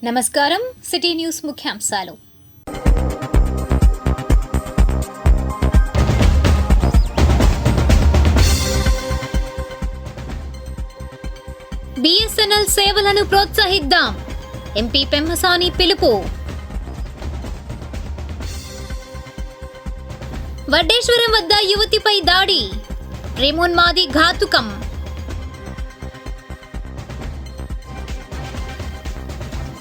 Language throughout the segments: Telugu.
నమస్కారం. సిటీ న్యూస్ ముఖ్యాంశాలు. బిఎస్ఎన్ఎల్ సేవలను ప్రోత్సహిద్దాం. ఎంపీ పెమ్మసాని పిలుపు. వడ్డేశ్వరం వద్ద యువతిపై దాడి, ప్రేమోన్మాది ఘాతుకం.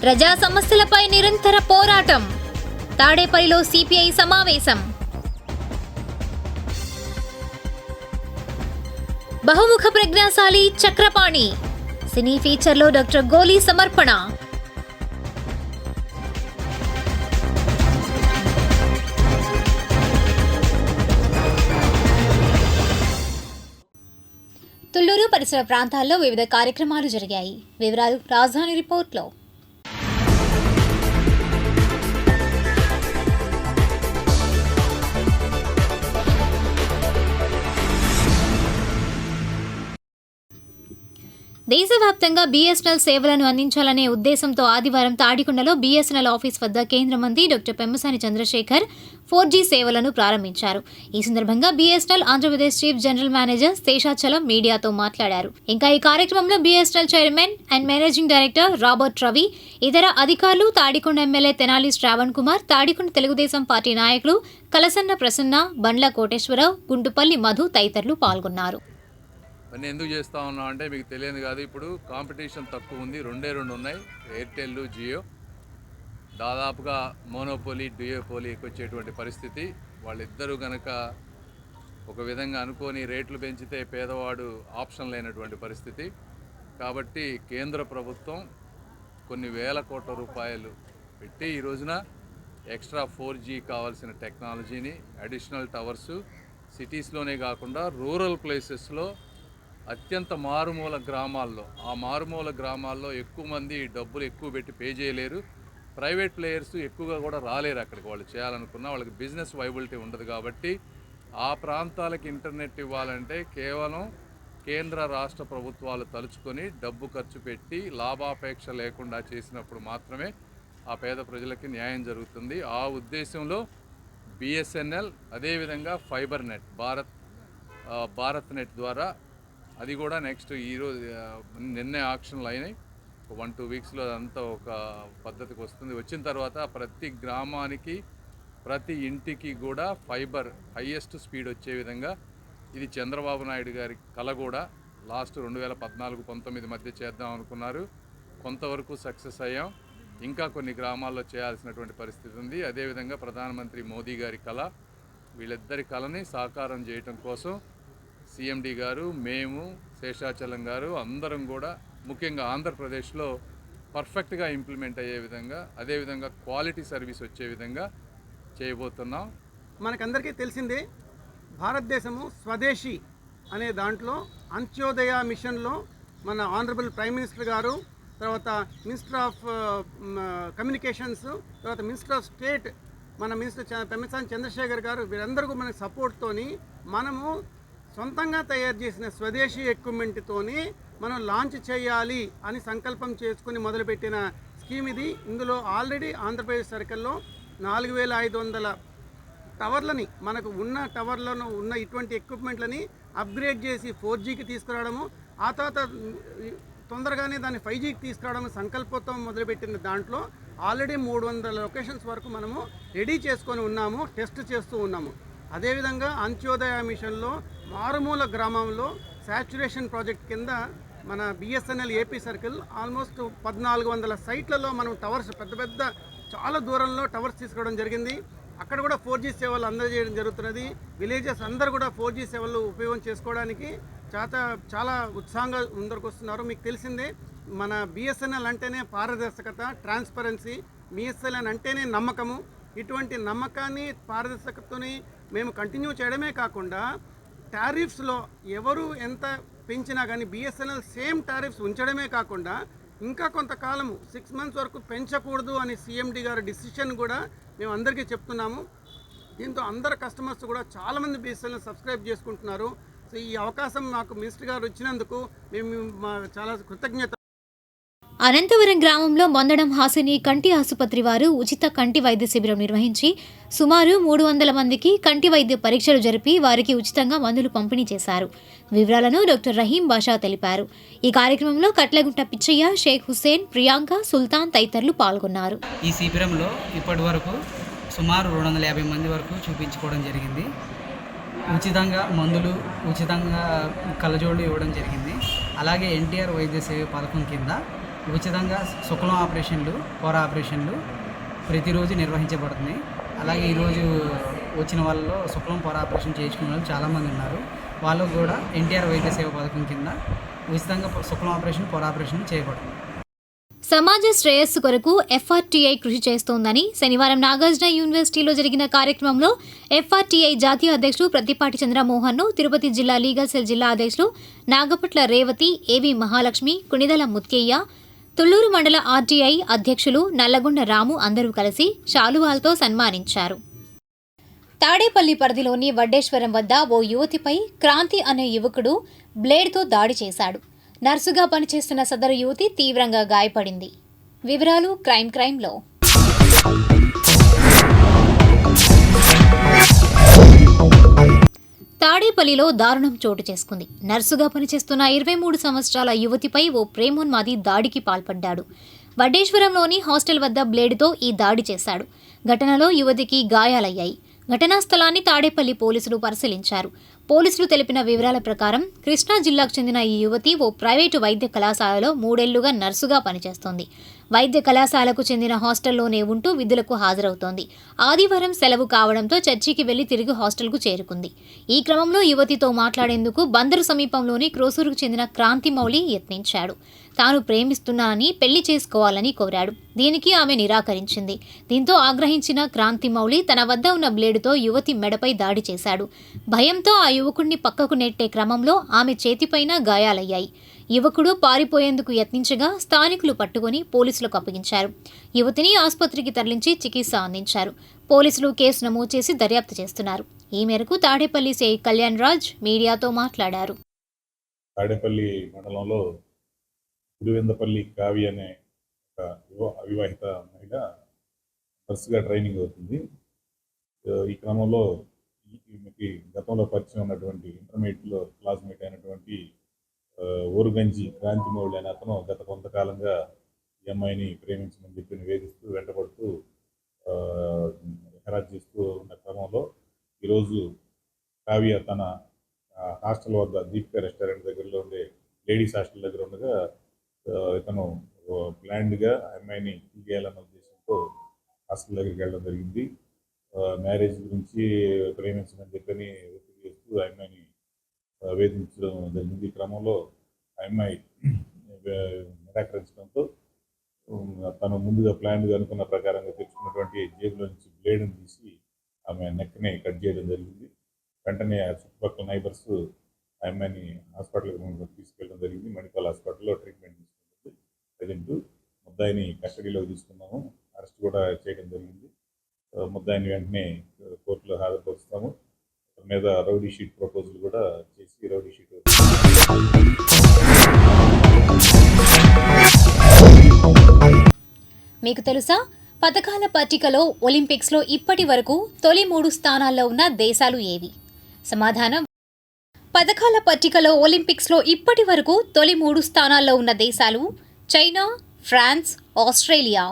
ప్రజా సమస్యలపై నిరంతర పోరాటం, తాడేపల్లిలో సిపిఐ సమావేశం. బహుముఖ ప్రజ్ఞాశాలి చక్రపాణి, సినీ ఫీచర్లో డాక్టర్ గోలీ సమర్పణ. తుళ్లూరు పరిసర ప్రాంతాల్లో వివిధ కార్యక్రమాలు జరిగాయి. వివరాలు రాజధాని రిపోర్ట్లో. దేశవ్యాప్తంగా బీఎస్ఎన్ఎల్ సేవలను అందించాలనే ఉద్దేశంతో ఆదివారం తాడికొండలో బీఎస్ఎన్ఎల్ ఆఫీస్ వద్ద కేంద్ర మంత్రి డాక్టర్ పెమ్మసాని చంద్రశేఖర్ 4G సేవలను ప్రారంభించారు. ఈ సందర్భంగా BSNL Andhra Pradesh chief general manager Seshachalam మీడియాతో మాట్లాడారు. ఇంకా ఈ కార్యక్రమంలో BSNL chairman and managing director Robert Ravi, ఇతర అధికారులు, తాడికొండ ఎమ్మెల్యే తెనాలి శ్రావణ్ కుమార్, తాడికొండ తెలుగుదేశం పార్టీ నాయకులు కలసన్న ప్రసన్న, బండ్ల కోటేశ్వరరావు, గుంటుపల్లి మధు తదితరులు పాల్గొన్నారు. నేను ఎందుకు చేస్తూ ఉన్నాం అంటే మీకు తెలియదు కాదు, ఇప్పుడు కాంపిటీషన్ తక్కువ ఉంది. రెండు ఉన్నాయి, ఎయిర్టెల్, జియో. దాదాపుగా మోనోపోలీ, డ్యూయోపోలీకి వచ్చేటువంటి పరిస్థితి. వాళ్ళిద్దరూ కనుక ఒక విధంగా అనుకొని రేట్లు పెంచితే పేదవాడు ఆప్షన్ లేనటువంటి పరిస్థితి. కాబట్టి కేంద్ర ప్రభుత్వం కొన్ని వేల కోట్ల రూపాయలు పెట్టి ఈ రోజున ఎక్స్ట్రా 4G కావాల్సిన టెక్నాలజీని, అడిషనల్ టవర్సు సిటీస్లోనే కాకుండా రూరల్ ప్లేసెస్లో, అత్యంత మారుమూల గ్రామాల్లో, ఆ మారుమూల గ్రామాల్లో ఎక్కువ మంది డబ్బులు ఎక్కువ పెట్టి పే చేయలేరు. ప్రైవేట్ ప్లేయర్స్ ఎక్కువగా కూడా రాలేరు అక్కడికి. వాళ్ళు చేయాలనుకున్నా వాళ్ళకి బిజినెస్ వైబిలిటీ ఉండదు. కాబట్టి ఆ ప్రాంతాలకు ఇంటర్నెట్ ఇవ్వాలంటే కేవలం కేంద్ర రాష్ట్ర ప్రభుత్వాలు తలుచుకొని డబ్బు ఖర్చు పెట్టి లాభాపేక్ష లేకుండా చేసినప్పుడు మాత్రమే ఆ పేద ప్రజలకి న్యాయం జరుగుతుంది. ఆ ఉద్దేశంలో బిఎస్ఎన్ఎల్, అదేవిధంగా ఫైబర్ నెట్, భారత్ నెట్ ద్వారా, అది కూడా నెక్స్ట్ ఈరోజు నిన్నే ఆక్షన్లు అయినాయి. 1-2 వీక్స్లో అదంతా ఒక పద్ధతికి వస్తుంది. వచ్చిన తర్వాత ప్రతి గ్రామానికి, ప్రతి ఇంటికి కూడా ఫైబర్ హైయెస్ట్ స్పీడ్ వచ్చే విధంగా, ఇది చంద్రబాబు నాయుడు గారి కళ కూడా. లాస్ట్ 2014-19 మధ్య చేద్దాం అనుకున్నారు. కొంతవరకు సక్సెస్ అయ్యాం. ఇంకా కొన్ని గ్రామాల్లో చేయాల్సినటువంటి పరిస్థితి ఉంది. అదేవిధంగా ప్రధానమంత్రి మోదీ గారి కళ, వీళ్ళిద్దరి కళని సాకారం చేయటం కోసం సిఎండి గారు, మేము, శేషాచలం గారు అందరం కూడా ముఖ్యంగా ఆంధ్రప్రదేశ్లో పర్ఫెక్ట్గా ఇంప్లిమెంట్ అయ్యే విధంగా, అదేవిధంగా క్వాలిటీ సర్వీస్ వచ్చే విధంగా చేయబోతున్నాం. మనకందరికీ తెలిసిందే, భారతదేశము స్వదేశీ అనే దాంట్లో అంత్యోదయ మిషన్లో మన ఆనరబుల్ ప్రైమ్ మినిస్టర్ గారు, తర్వాత మినిస్టర్ ఆఫ్ కమ్యూనికేషన్స్, తర్వాత మినిస్టర్ ఆఫ్ స్టేట్ మన మినిస్టర్ పెమ్మసాని చంద్రశేఖర్ గారు, వీరందరూ మన సపోర్ట్తోని మనము సొంతంగా తయారు చేసిన స్వదేశీ ఎక్విప్మెంట్తోని మనం లాంచ్ చేయాలి అని సంకల్పం చేసుకుని మొదలుపెట్టిన స్కీమ్ ఇది. ఇందులో ఆల్రెడీ ఆంధ్రప్రదేశ్ సర్కిల్లో 4500 టవర్లని, మనకు ఉన్న టవర్లను ఉన్న ఇటువంటి ఎక్విప్మెంట్లని అప్గ్రేడ్ చేసి 4Gకి తీసుకురావడము, ఆ తర్వాత తొందరగానే దాన్ని 5Gకి తీసుకురావడం సంకల్పంతో మొదలుపెట్టిన దాంట్లో ఆల్రెడీ 300 లొకేషన్స్ వరకు మనము రెడీ చేసుకొని ఉన్నాము, టెస్ట్ చేస్తూ ఉన్నాము. అదేవిధంగా అంత్యోదయ మిషన్లో మారుమూల గ్రామంలో శాచ్యురేషన్ ప్రాజెక్ట్ కింద మన బిఎస్ఎన్ఎల్ ఏపీ సర్కిల్ ఆల్మోస్ట్ 1400 సైట్లలో మనం టవర్స్, పెద్ద చాలా దూరంలో టవర్స్ తీసుకోవడం జరిగింది. అక్కడ కూడా 4G సేవలు అందజేయడం జరుగుతున్నది. విలేజెస్ అందరూ కూడా 4G సేవలు ఉపయోగం చేసుకోవడానికి చాలా ఉత్సాహంగా ముందరకు వస్తున్నారు. మీకు తెలిసిందే, మన బిఎస్ఎన్ఎల్ అంటేనే పారదర్శకత, ట్రాన్స్పరెన్సీ. బిఎస్ఎన్ఎల్ అంటేనే నమ్మకము. ఇటువంటి నమ్మకాన్ని, పారదర్శకతని మేము కంటిన్యూ చేయడమే కాకుండా టారిఫ్స్లో ఎవరు ఎంత పెంచినా కానీ బిఎస్ఎన్ఎల్ సేమ్ టారిఫ్స్ ఉంచడమే కాకుండా ఇంకా కొంతకాలము 6 months వరకు పెంచకూడదు అని సిఎండి గారి డిసిషన్ కూడా మేము అందరికీ చెప్తున్నాము. దీంతో అందరు కస్టమర్స్ కూడా చాలామంది బిఎస్ఎన్ఎల్ సబ్స్క్రైబ్ చేసుకుంటున్నారు. సో ఈ అవకాశం మాకు మినిస్టర్ గారు ఇచ్చినందుకు మేము చాలా కృతజ్ఞత. అనంతవరం గ్రామంలో మొందడం హాసిని కంటి ఆసుపత్రి వారు ఉచిత కంటి వైద్య శిబిరం నిర్వహించి సుమారు 300 మందికి కంటి వైద్య పరీక్షలు జరిపి వారికి ఉచితంగా మందులు పంపిణీ చేశారు. వివరాలను డాక్టర్ రహీం బాషా తెలిపారు. ఈ కార్యక్రమంలో కట్లగుంట పిచ్చయ్య, షేక్ హుస్సేన్, ప్రియాంక, సుల్తాన్ తదితరులు పాల్గొన్నారు. ఈ శిబిరంలో ఇప్పటి వరకు సుమారు 250 మంది వరకు చూపించుకోవడం జరిగింది. ఉచితంగా మందులు, ఉచితంగా కళ్ళజోళ్ళు ఇవ్వడం జరిగింది. అలాగే ఎన్టీఆర్ వైద్య సేవ పథకం కింద ఉచితంగా శుక్లం ఆపరేషన్లు, పొర ఆపరేషన్లు ప్రతిరోజు నిర్వహించబడుతున్నాయి. అలాగే ఈరోజు వచ్చిన వాళ్ళలో శుక్లం పొర ఆపరేషన్ చేయించుకున్న వాళ్ళు చాలామంది ఉన్నారు. వాళ్ళకు కూడా ఎన్టీఆర్ వైద్య సేవ పథకం కింద ఉచితంగా శుక్లం ఆపరేషన్, పొర ఆపరేషన్ చేయబడుతుంది. సమాజ శ్రేయస్సు కొరకు ఎఫ్ఆర్టీఐ కృషి చేస్తోందని శనివారం నాగార్జున యూనివర్సిటీలో జరిగిన కార్యక్రమంలో ఎఫ్ఆర్టీఐ జాతీయ అధ్యక్షుడు ప్రతిపాటి చంద్రమోహన్ను తిరుపతి జిల్లా లీగల్ సెల్ జిల్లా అధ్యక్షులు నాగపట్ల రేవతి, ఏవి మహాలక్ష్మి, కుణిదల ముత్యయ్య, తుళ్లూరు మండల ఆర్టీఐ అధ్యక్షులు నల్లగొండ రాము అందరూ కలిసి శాలువాలతో సన్మానించారు. తాడేపల్లి పరిధిలోని వడ్డేశ్వరం వద్ద ఓ యువతిపై క్రాంతి అనే యువకుడు బ్లేడ్తో దాడి చేశాడు. నర్సుగా పనిచేస్తున్న సదరు యువతి తీవ్రంగా గాయపడింది. వివరాలు క్రైమ్లో. తాడేపల్లిలో దారుణం చోటు చేసుకుంది. నర్సుగా పనిచేస్తున్న 23 సంవత్సరాల యువతిపై ఓ ప్రేమోన్మాది దాడికి పాల్పడ్డాడు. వడ్డేశ్వరంలోని హాస్టల్ వద్ద బ్లేడుతో ఈ దాడి చేశాడు. ఘటనలో యువతికి గాయాలయ్యాయి. ఘటనా స్థలాన్ని తాడేపల్లి పోలీసులు పరిశీలించారు. పోలీసులు తెలిపిన వివరాల ప్రకారం కృష్ణా జిల్లాకు చెందిన ఈ యువతి ఓ ప్రైవేటు వైద్య కళాశాలలో 3 ఏళ్లుగా నర్సుగా పనిచేస్తోంది. వైద్య కళాశాలకు చెందిన హాస్టల్లోనే ఉంటూ విధులకు హాజరవుతోంది. ఆదివారం సెలవు కావడంతో చర్చికి వెళ్లి తిరిగి హాస్టల్కు చేరుకుంది. ఈ క్రమంలో యువతితో మాట్లాడేందుకు బందరు సమీపంలోని క్రోసూరుకు చెందిన క్రాంతిమౌళి యత్నించాడు. తాను ప్రేమిస్తున్నానని, పెళ్లి చేసుకోవాలని కోరాడు. దీనికి ఆమె నిరాకరించింది. దీంతో ఆగ్రహించిన క్రాంతిమౌళి తన వద్ద ఉన్న బ్లేడుతో యువతి మెడపై దాడి చేశాడు. భయంతో ఆ యువకుడిని పక్కకు నెట్టే క్రమంలో ఆమె చేతిపైన గాయాలయ్యాయి. యువకుడు పారిపోయేందుకు యత్నించగా స్థానికులు పట్టుకుని పోలీసులకు అప్పగించారు. యువతిని ఆసుపత్రికి తరలించి చికిత్స అందించారు. పోలీసులు కేసు నమోదు చేసి దర్యాప్తు చేస్తున్నారు. ఈ మేరకు తాడేపల్లి సే కళ్యాణ్ రాజ్ మీడియాతో మాట్లాడారు. తాడేపల్లి మండలంలో గుడివెందపల్లి కావ్య అనే ఒక అవివాహిత మహిళ నర్సుగా ట్రైనింగ్ అవుతుంది. ఈ క్రమంలో ఈమెకి గతంలో పరిచయం ఉన్నటువంటి ఇంటర్మీడియట్లో క్లాస్మేట్ అయినటువంటి ఓరుగంజి క్రాంతిమౌళి అనే అతను గత కొంతకాలంగా ఈ అమ్మాయిని ప్రేమించమని చెప్పి వేధిస్తూ, వెంటబడుతూ, హెరాస్ చేస్తూ ఉన్న క్రమంలో ఈరోజు కావ్య తన హాస్టల్ వద్ద దీపిక రెస్టారెంట్ దగ్గరలో ఉండే లేడీస్ హాస్టల్ దగ్గర ఉండగా ఇతను ప్లాన్డ్గా అమ్మాయిని తీయాలన్న ఉద్దేశంతో హాస్టల్ దగ్గరికి వెళ్ళడం జరిగింది. మ్యారేజ్ గురించి ప్రేమించమని చెప్పని ఒత్తిడి చేస్తూ ఆ అమ్మాయిని వేధించడం జరిగింది. ఈ క్రమంలో ఆ అమ్మాయి నిరాకరించడంతో తను ముందుగా ప్లాన్గా అనుకున్న ప్రకారంగా తెచ్చుకున్నటువంటి జేబులో నుంచి బ్లేడ్ని తీసి ఆమె నెక్ని కట్ చేయడం జరిగింది. వెంటనే ఆ చుట్టుపక్కల నైబర్స్ ఆ అమ్మాయిని హాస్పిటల్కి తీసుకెళ్ళడం జరిగింది. మెడికల్ హాస్పిటల్లో ట్రీట్మెంట్ తీసుకుంటుంది. ప్రజెంట్ ముద్దాయిని కస్టడీలోకి తీసుకున్నాము. అరెస్ట్ కూడా చేయడం జరిగింది. ముద్దాయిని వెంటనే కోర్టులో హాజరుపరుస్తాము. మీద రౌడీ షీట్ ప్రపోజల్ కూడా చేసి రౌడీ షీట్ మీకు తెలుసా? పథకాల పట్టికలో ఒలింపిక్స్లో ఇప్పటి వరకు తొలి 3 స్థానాల్లో ఉన్న దేశాలు ఏవి? సమాధానం: పథకాల పట్టికలో ఒలింపిక్స్లో ఇప్పటి వరకు తొలి 3 స్థానాల్లో ఉన్న దేశాలు China, France, Australia.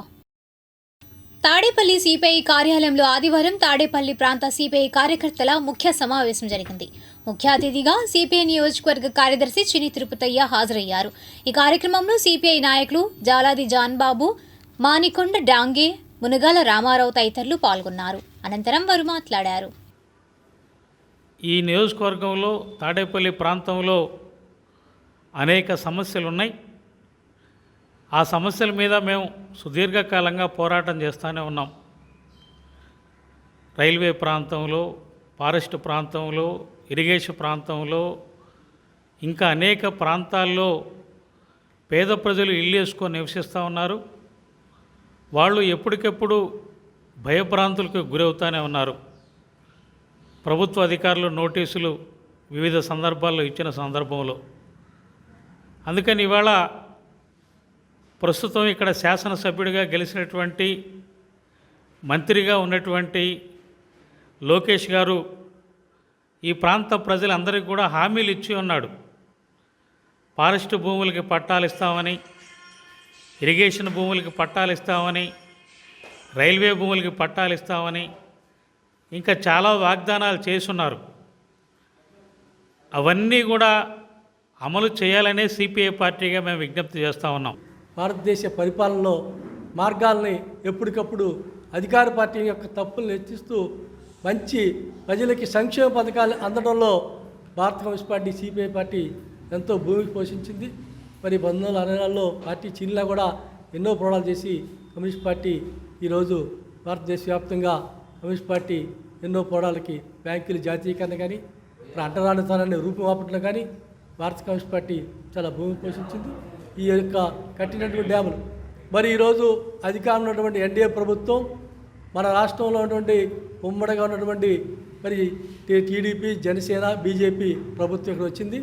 Tadepalli CPI కార్యాలయంలో ఆదివారం తాడేపల్లి ప్రాంత సిపిఐ కార్యకర్తల ముఖ్య సమావేశం జరిగింది. ముఖ్య అతిథిగా సిపిఐ నియోజకవర్గ కార్యదర్శి చిని తిరుపతయ్య హాజరయ్యారు. ఈ కార్యక్రమంలో సిపిఐ నాయకులు జాలాది జాన్బాబు, మానికొండ డాంగే, మునగాల రామారావు తదితరులు పాల్గొన్నారు. అనంతరం వారు మాట్లాడారు. ఈ నియోజకవర్గంలో తాడేపల్లి ప్రాంతంలో అనేక సమస్యలు ఉన్నాయి. ఆ సమస్యల మీద మేము సుదీర్ఘకాలంగా పోరాటం చేస్తూనే ఉన్నాం. రైల్వే ప్రాంతంలో, ఫారెస్ట్ ప్రాంతంలో, ఇరిగేషన్ ప్రాంతంలో, ఇంకా అనేక ప్రాంతాల్లో పేద ప్రజలు ఇల్లు వేసుకొని నివసిస్తూ ఉన్నారు. వాళ్ళు ఎప్పటికెప్పుడు భయభ్రాంతులకు గురవుతూనే ఉన్నారు. ప్రభుత్వ అధికారులు నోటీసులు వివిధ సందర్భాల్లో ఇచ్చిన సందర్భంలో అందుకని ఇవాళ ప్రస్తుతం ఇక్కడ శాసనసభ్యుడిగా గెలిచినటువంటి మంత్రిగా ఉన్నటువంటి లోకేష్ గారు ఈ ప్రాంత ప్రజలందరికీ కూడా హామీలు ఇచ్చి ఉన్నాడు. ఫారెస్ట్ భూములకి పట్టాలు ఇస్తామని, ఇరిగేషన్ భూములకి పట్టాలు ఇస్తామని, రైల్వే భూములకి పట్టాలు ఇస్తామని ఇంకా చాలా వాగ్దానాలు చేసున్నారు. అవన్నీ కూడా అమలు చేయాలనే సిపిఐ పార్టీగా మేము విజ్ఞప్తి చేస్తూ ఉన్నాం. భారతదేశ పరిపాలనలో మార్గాల్ని ఎప్పటికప్పుడు అధికార పార్టీ యొక్క తప్పులను ఎత్తిస్తూ మంచి ప్రజలకి సంక్షేమ పథకాలు అందడంలో భారత కమ్యూనిస్ట్ పార్టీ సిపిఐ పార్టీ ఎంతో భూమికి పోషించింది. మరి 1960లలో పార్టీ చీలినా కూడా ఎన్నో పోరాటాలు చేసి కమ్యూనిస్ట్ పార్టీ ఈరోజు భారతదేశ వ్యాప్తంగా కమ్యూనిస్ట్ పార్టీ ఎన్నో పోరాటాలకి బ్యాంకుల జాతీయకరణ కానీ అంటరానితనాన్ని రూపుమాపట్లో కానీ భారత కమ్యూనిస్ట్ పార్టీ చాలా భూమి పోషించింది. ఈ యొక్క కట్టినటువంటి డ్యాములు మరి ఈరోజు అధికారంలో ఉన్నటువంటి ఎన్డీఏ ప్రభుత్వం మన రాష్ట్రంలో ఉన్నటువంటి ఉమ్మడిగా ఉన్నటువంటి మరి టీడీపీ, జనసేన, బీజేపీ ప్రభుత్వం ఇక్కడ వచ్చింది.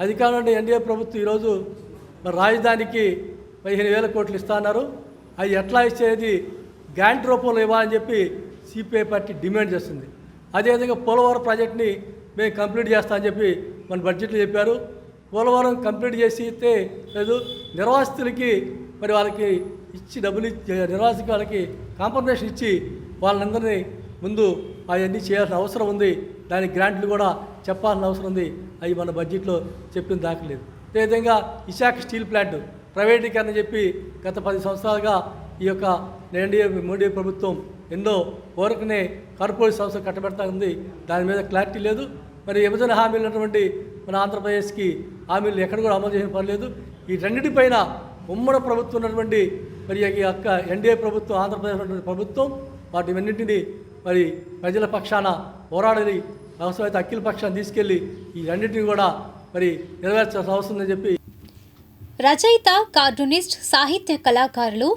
అధికారంలో ఉన్న ఎన్డీఏ ప్రభుత్వం ఈరోజు మరి రాజధానికి 15,000 కోట్లు ఇస్తున్నారు. అవి ఎట్లా ఇచ్చేది గ్రాంట్ రూపంలో ఇవ్వాలని చెప్పి సిపిఐ పార్టీ డిమాండ్ చేస్తుంది. అదేవిధంగా పోలవరం ప్రాజెక్ట్ని మేము కంప్లీట్ చేస్తామని చెప్పి మన బడ్జెట్లో చెప్పారు. పోలవరం కంప్లీట్ చేసి ఇస్తే లేదు, నిర్వాసితులకి మరి వాళ్ళకి ఇచ్చి డబ్బులు ఇచ్చి నిర్వాసితులకి వాళ్ళకి కాంపన్సేషన్ ఇచ్చి వాళ్ళందరినీ ముందు అవన్నీ చేయాల్సిన అవసరం ఉంది. దానికి గ్రాంట్లు కూడా చెప్పాల్సిన అవసరం ఉంది. అవి మన బడ్జెట్లో చెప్పిన దాఖలేదు. అదేవిధంగా విశాఖ స్టీల్ ప్లాంట్ ప్రైవేటీకరణ చెప్పి గత 10 సంవత్సరాలుగా ఈ యొక్క ఎన్డీఏ మోడీ ప్రభుత్వం ఎన్నో ఊరకనే కార్పొరేట్ సంస్థలు కట్టబెడతా ఉంది. దాని మీద క్లారిటీ లేదు. మరి విభజన హామీలు ఉన్నటువంటి మన ఆంధ్రప్రదేశ్కి హామీలు ఎక్కడ కూడా అమలు చేసిన పర్లేదు. ఈ రెండింటిపైన ఉమ్మడి ప్రభుత్వం ఉన్నటువంటి మరి ఈ యొక్క ఎన్డీఏ ప్రభుత్వం, ఆంధ్రప్రదేశ్ ఉన్నటువంటి ప్రభుత్వం వాటివన్నింటినీ మరి ప్రజల పక్షాన పోరాడని అవసరమైతే అఖిల పక్షాన్ని తీసుకెళ్ళి ఈ రెండింటిని కూడా మరి నెరవేర్చాల్సిన అవసరం ఉందని చెప్పి రచయిత, కార్టూనిస్ట్, సాహిత్య కళాకారులు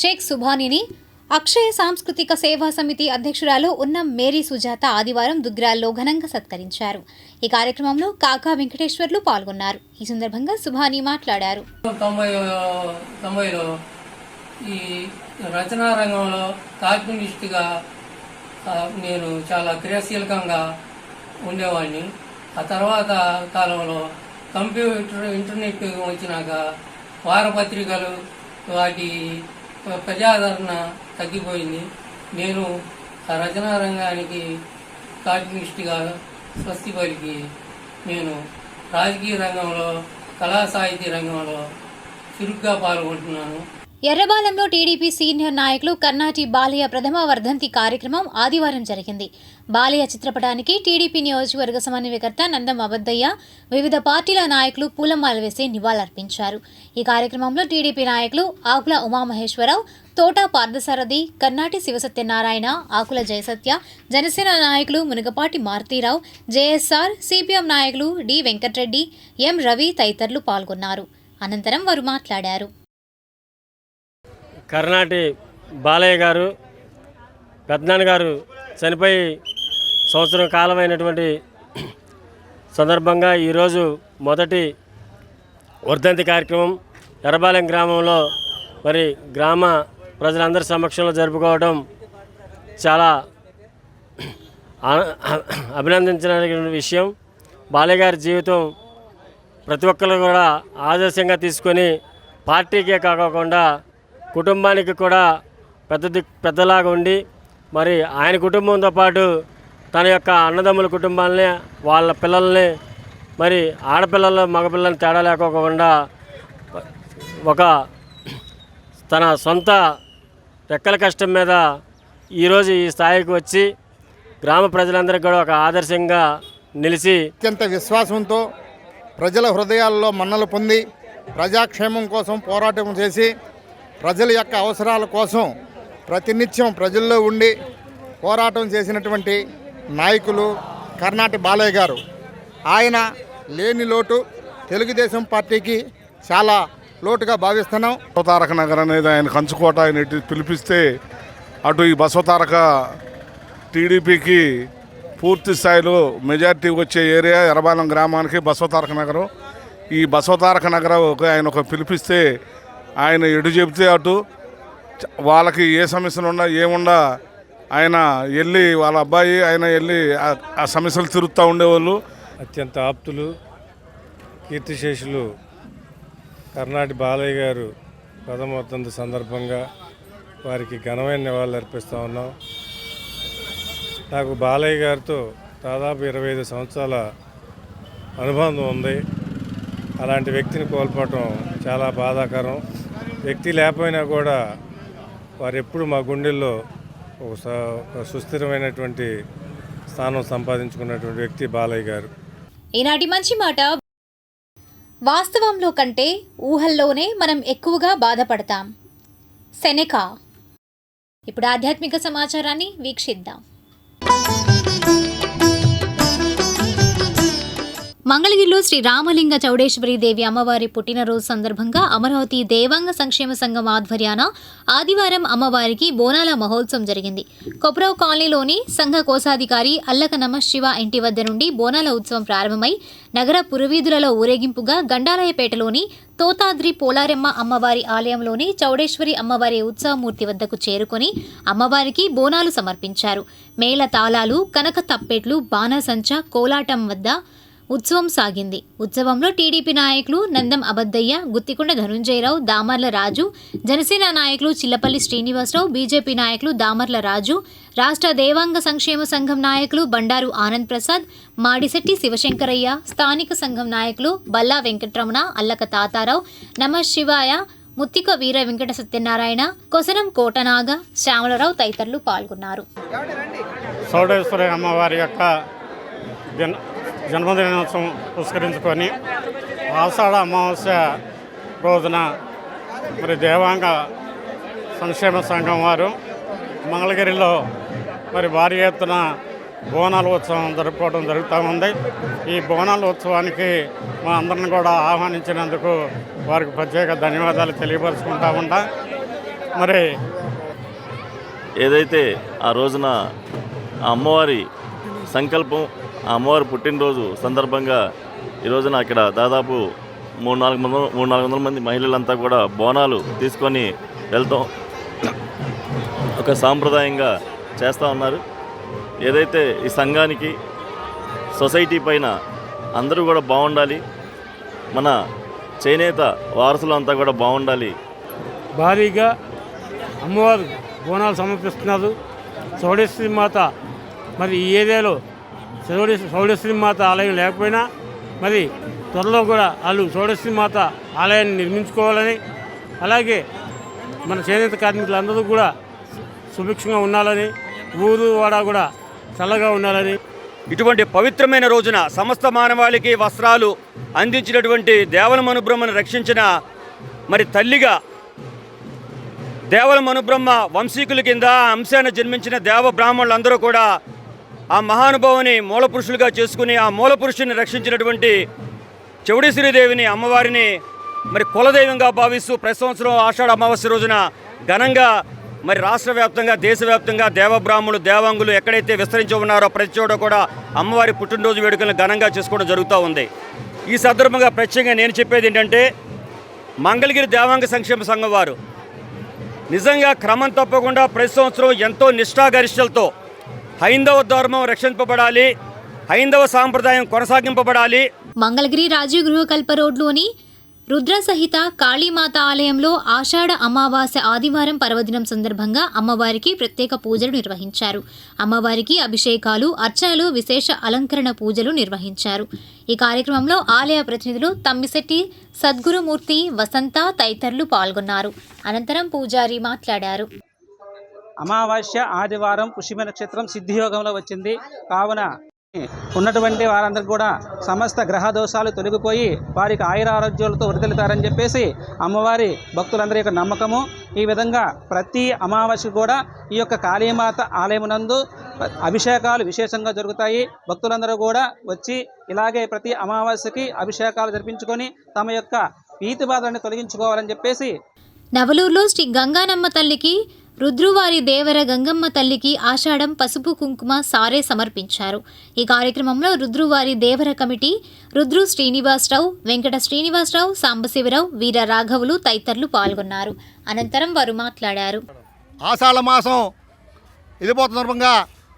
షేక్ సుభానిని అక్షయ సాంస్కృతిక సేవా సమితి అధ్యక్షురాలు ఉన్నం మేరీ సుజాత ఆదివారం దుగ్రాల్లో ఘనంగా సత్కరించారు. ఈ కార్యక్రమంలో కాకా వెంకటేశ్వర్లు పాల్గొన్నారు. ఈ సందర్భంగా సుభాని మాట్లాడారు. 90లో ఈ రచనా రంగంలో కార్టూనిస్ట్గా నేను చాలా క్రియాశీలకంగా ఉండేవాడిని. ఆ తర్వాత కాలంలో ఇంటర్నెట్ వచ్చినాక వారపత్రికలు వాటి ప్రజాదరణ తగ్గిపోయింది. నేను ఆ రచనా రంగానికి కార్టూనిస్ట్గా స్వస్తి పలికి నేను రాజకీయ రంగంలో, కళా సాహితీ రంగంలో చురుగ్గా పాల్గొంటున్నాను. ఎర్రబాలెంలో టీడీపీ సీనియర్ నాయకులు కర్నాటి బాలయ్య ప్రథమ వర్ధంతి కార్యక్రమం ఆదివారం జరిగింది. బాలయ్య చిత్రపటానికి టీడీపీ నియోజకవర్గ సమన్వయకర్త నందం అబద్దయ్య, వివిధ పార్టీల నాయకులు పూలమాల వేసి నివాళులర్పించారు. ఈ కార్యక్రమంలో టీడీపీ నాయకులు ఆకుల ఉమామహేశ్వరరావు, తోటా పార్థసారథి, కర్నాటి శివసత్యనారాయణ, ఆకుల జయసత్య, జనసేన నాయకులు మునగపాటి మారుతీరావు, జేఎస్ఆర్, సిపిఎం నాయకులు డి వెంకట్రెడ్డి, ఎం రవి తదితరులు పాల్గొన్నారు. అనంతరం వారు మాట్లాడారు. కర్నాటి బాలయ్య గారు పెద్దనాన్నగారు చనిపోయి సంవత్సరం కాలమైనటువంటి సందర్భంగా ఈరోజు మొదటి వర్ధంతి కార్యక్రమం ఎర్రబాలెం గ్రామంలో మరి గ్రామ ప్రజలందరి సమక్షంలో జరుపుకోవడం చాలా అభినందించిన విషయం. బాలయ్య గారి జీవితం ప్రతి ఒక్కరు కూడా ఆదర్శంగా తీసుకొని పార్టీకే కాకుండా కుటుంబానికి కూడా పెద్దలాగా ఉండి మరి ఆయన కుటుంబంతో పాటు తన యొక్క అన్నదమ్ముల కుటుంబాలని, వాళ్ళ పిల్లల్ని, మరి ఆడపిల్లలు మగపిల్లల్ని తేడా లేకోకుండా ఒక తన సొంత రెక్కల కష్టం మీద ఈరోజు ఈ స్థాయికి వచ్చి గ్రామ ప్రజలందరికీ కూడా ఒక ఆదర్శంగా నిలిచి అత్యంత విశ్వాసంతో ప్రజల హృదయాల్లో మన్నలు పొంది ప్రజాక్షేమం కోసం పోరాటం చేసి ప్రజల యొక్క అవసరాల కోసం ప్రతినిత్యం ప్రజల్లో ఉండి పోరాటం చేసినటువంటి నాయకులు కర్నాటి బాలయ్య గారు. ఆయన లేని లోటు తెలుగుదేశం పార్టీకి చాలా లోటుగా భావిస్తున్నాం. బసవతారక నగర్ అనేది ఆయన కంచుకోట, ఆయన పిలిపిస్తే అటు ఈ బసవతారక టీడీపీకి పూర్తి స్థాయిలో మెజార్టీ వచ్చే ఏరియా ఎర్రబాలెం గ్రామానికి బసవతారక నగరం. ఈ బసవతారక నగరం ఆయన ఒక పిలిపిస్తే ఆయన ఎటు చెబితే అటు వాళ్ళకి ఏ సమస్యలు ఉన్నా ఏమున్నా ఆయన వెళ్ళి వాళ్ళ అబ్బాయి ఆయన వెళ్ళి ఆ సమస్యలు తిరుగుతూ ఉండేవాళ్ళు. అత్యంత ఆప్తులు, కీర్తిశేషులు కర్ణాటి బాలయ్య గారు ప్రథమ వర్ధంతి సందర్భంగా వారికి ఘనమైన నివాళులు అర్పిస్తూ ఉన్నాం. నాకు బాలయ్య గారితో దాదాపు 25 సంవత్సరాల అనుబంధం ఉంది. అలాంటి వ్యక్తిని కోల్పోవటం చాలా బాధాకరం. వ్యక్తి లేకపోయినా కూడా వారు ఎప్పుడు మా గుండెల్లో ఒక సుస్థిరమైనటువంటి స్థానం సంపాదించుకున్నటువంటి వ్యక్తి బాలయ్య గారు. ఈనాటి మంచి మాట, వాస్తవంలో కంటే ఊహల్లోనే మనం ఎక్కువగా బాధపడతాం. సెనెకా. ఇప్పుడు ఆధ్యాత్మిక సమాచారాన్ని వీక్షిద్దాం. మంగళగిరిలో శ్రీ రామలింగ చౌడేశ్వరి దేవి అమ్మవారి పుట్టినరోజు సందర్భంగా అమరావతి దేవాంగ సంక్షేమ సంఘం ఆధ్వర్యాన ఆదివారం అమ్మవారికి బోనాల మహోత్సవం జరిగింది. కొప్రావ్ కాలనీలోని సంఘ కోశాధికారి అల్లక నమశివ ఇంటి వద్ద నుండి బోనాల ఉత్సవం ప్రారంభమై నగర పురవీధులలో ఊరేగింపుగా గండాలయపేటలోని తోతాద్రి పోలారెమ్మ అమ్మవారి ఆలయంలోని చౌడేశ్వరి అమ్మవారి ఉత్సవమూర్తి వద్దకు చేరుకొని అమ్మవారికి బోనాలు సమర్పించారు. మేళ తాళాలు, కనక తప్పెట్లు, బాణసంచ, కోలాటం వద్ద ఉత్సవం సాగింది. ఉత్సవంలో టీడీపీ నాయకులు నందం అబద్దయ్య, గుత్తికొండ ధనుంజయరావు, దామర్ల రాజు, జనసేన నాయకులు చిల్లపల్లి శ్రీనివాసరావు, బీజేపీ నాయకులు దామర్ల రాజు, రాష్ట్ర దేవాంగ సంక్షేమ సంఘం నాయకులు బండారు ఆనంద్ ప్రసాద్, మాడిశెట్టి శివశంకరయ్య, స్థానిక సంఘం నాయకులు బల్లా వెంకటరమణ, అల్లక తాతారావు, నమశివాయ, ముత్తిక వీర వెంకట సత్యనారాయణ, కొసనం కోటనాగ, శ్యామలరావు తదితరులు పాల్గొన్నారు. చౌడేశ్వరి అమ్మవారి యొక్క జన్మదినోత్సవం పురస్కరించుకొని ఆషాఢ అమావాస్య రోజున మరి దేవాంగ సంక్షేమ సంఘం వారు మంగళగిరిలో మరి భారీ ఎత్తున బోనాల ఉత్సవం జరుపుకోవడం జరుగుతూ ఉంది. ఈ బోనాల ఉత్సవానికి మా అందరిని కూడా ఆహ్వానించినందుకు వారికి ప్రత్యేక ధన్యవాదాలు తెలియపరుచుకుంటా ఉంటా. మరి ఏదైతే ఆ రోజున ఆ అమ్మవారి సంకల్పం, ఆ అమ్మవారి పుట్టినరోజు సందర్భంగా ఈ రోజున ఇక్కడ దాదాపు 300-400 మంది మహిళలంతా కూడా బోనాలు తీసుకొని వెళ్తాం ఒక సాంప్రదాయంగా చేస్తూ ఉన్నారు. ఏదైతే ఈ సంఘానికి, సొసైటీ పైన అందరూ కూడా బాగుండాలి, మన చేనేత వారసులు అంతా కూడా బాగుండాలి. భారీగా అమ్మవారు బోనాలు సమర్పిస్తున్నారు. చౌడేశ్వరి మాత మరి ఈ ఏరియాలో చౌడేశ్వరి మాత ఆలయం లేకపోయినా మరి త్వరలో కూడా వాళ్ళు చౌడేశ్వరి మాత ఆలయాన్ని నిర్మించుకోవాలని, అలాగే మన చేనేత కార్మికులందరూ కూడా సుభిక్షంగా ఉండాలని, ఊరు వాడ కూడా చల్లగా ఉండాలని. ఇటువంటి పవిత్రమైన రోజున సమస్త మానవాళికి వస్త్రాలు అందించినటువంటి దేవల మనుబ్రహ్మను రక్షించిన మరి తల్లిగా దేవల మనుబ్రహ్మ వంశీకుల కింద అంశాన జన్మించిన దేవ బ్రాహ్మణులందరూ కూడా ఆ మహానుభావుని మూలపురుషులుగా చేసుకుని ఆ మూలపురుషుని రక్షించినటువంటి చౌడేశ్వరీదేవిని అమ్మవారిని మరి కులదైవంగా భావిస్తూ ప్రతి సంవత్సరం ఆషాఢ అమావాస్య రోజున ఘనంగా మరి రాష్ట్ర వ్యాప్తంగా, దేశవ్యాప్తంగా దేవబ్రాహ్మణులు, దేవాంగులు ఎక్కడైతే విస్తరించి ఉన్నారో ప్రతి చోట కూడా అమ్మవారి పుట్టినరోజు వేడుకలను ఘనంగా చేసుకోవడం జరుగుతూ ఉంది. ఈ సందర్భంగా ప్రత్యేకంగా నేను చెప్పేది ఏంటంటే, మంగళగిరి దేవాంగ సంక్షేమ సంఘం వారు నిజంగా క్రమం తప్పకుండా ప్రతి సంవత్సరం ఎంతో నిష్ఠాగరిష్టలతో హైందవ ధర్మం రక్షింపబడాలి, హైందవ సాంప్రదాయం కొనసాగింపబడాలి. మంగళగిరి రాజీవ్ గృహకల్ప రోడ్లోని రుద్ర సహిత కాళీమాత ఆలయంలో ఆషాఢ అమావాస్య ఆదివారం పర్వదినం సందర్భంగా అమ్మవారికి ప్రత్యేక పూజలు నిర్వహించారు. అమ్మవారికి అభిషేకాలు, అర్చనలు, విశేష అలంకరణ పూజలు నిర్వహించారు. ఈ కార్యక్రమంలో ఆలయ ప్రతినిధులు తమ్మిశెట్టి సద్గురుమూర్తి, వసంత తదితరులు పాల్గొన్నారు. అనంతరం పూజారి మాట్లాడారు. అమావాస్య ఆదివారం పుష్యమ నక్షత్రం సిద్ధియోగంలో వచ్చింది కావున ఉన్నటువంటి వారందరికీ కూడా సమస్త గ్రహ దోషాలు తొలగిపోయి వారికి ఆయుర ఆరోగ్యాలతో వృద్ధులుతారని చెప్పేసి అమ్మవారి భక్తులందరి యొక్క నమ్మకము. ఈ విధంగా ప్రతి అమావాస్య కూడా ఈ యొక్క కాళీమాత ఆలయమునందు అభిషేకాలు విశేషంగా జరుగుతాయి. భక్తులందరూ కూడా వచ్చి ఇలాగే ప్రతి అమావాస్యకి అభిషేకాలు జరిపించుకొని తమ యొక్క పీతి బాధలను తొలగించుకోవాలని చెప్పేసి నవలూరులో శ్రీ గంగానమ్మ తల్లికి రుద్రువారి దేవర గంగమ్మ తల్లికి ఆషాఢం పసుపు కుంకుమ సారే సమర్పించారు. ఈ కార్యక్రమంలో రుద్రువారి దేవర కమిటీ రుద్రు శ్రీనివాసరావు, వెంకట శ్రీనివాసరావు, సాంబశివరావు, వీర రాఘవులు తదితరులు పాల్గొన్నారు. అనంతరం వారు మాట్లాడారు. ఆషాఢ మాసం వెళ్ళిపోతున్న సందర్భంగా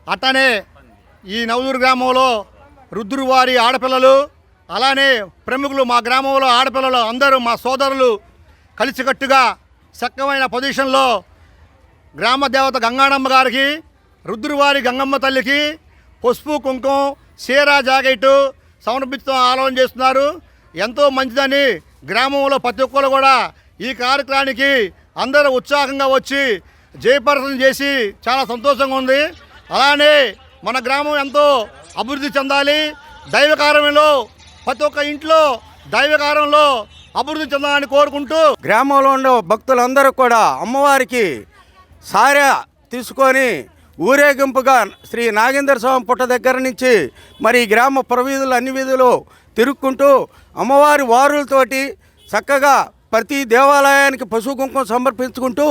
అట్టనే ఈ నవలూరు గ్రామంలో రుద్రువారి ఆడపిల్లలు, అలానే ప్రముఖులు, మా గ్రామంలో ఆడపిల్లలు అందరూ మా సోదరులు కలిసికట్టుగా చక్కమైన పొజిషన్లో గ్రామ దేవత గంగాణమ్మ గారికి, రుద్రువారి గంగమ్మ తల్లికి పసుపు కుంకుమ చీర జాకెట్ సమర్పించడం ఆలోచన చేస్తున్నారు. ఎంతో మంచిదని గ్రామంలో ప్రతి ఒక్కరు కూడా ఈ కార్యక్రమానికి అందరూ ఉత్సాహంగా వచ్చి జయపరచన చేసి చాలా సంతోషంగా ఉంది. అలానే మన గ్రామం ఎంతో అభివృద్ధి చెందాలి. దైవకార్యంలో ప్రతి ఒక్క ఇంట్లో దైవకార్యంలో అభివృద్ధి చెందాలని కోరుకుంటూ గ్రామంలో ఉండే భక్తులందరూ కూడా అమ్మవారికి సారె తీసుకొని ఊరేగింపుగా శ్రీ నాగేంద్ర స్వామి పుట్ట దగ్గర నుంచి మరి గ్రామ ప్రవీధులు అన్ని వీధులు తిరుక్కుంటూ అమ్మవారి వారులతోటి చక్కగా ప్రతి దేవాలయానికి పశువు కుంకుమ సమర్పించుకుంటూ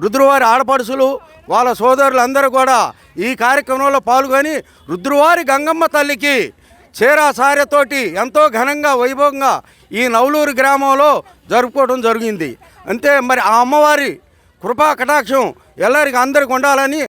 రుద్రువారి ఆడపడుసులు వాళ్ళ సోదరులందరూ కూడా ఈ కార్యక్రమంలో పాల్గొని రుద్రువారి గంగమ్మ తల్లికి చీరా సారెతోటి ఎంతో ఘనంగా వైభవంగా ఈ నవలూరు గ్రామంలో జరుపుకోవడం జరిగింది. అంతే మరి ఆ అమ్మవారి కృపా కటాక్షం అందరికి ఉండాలని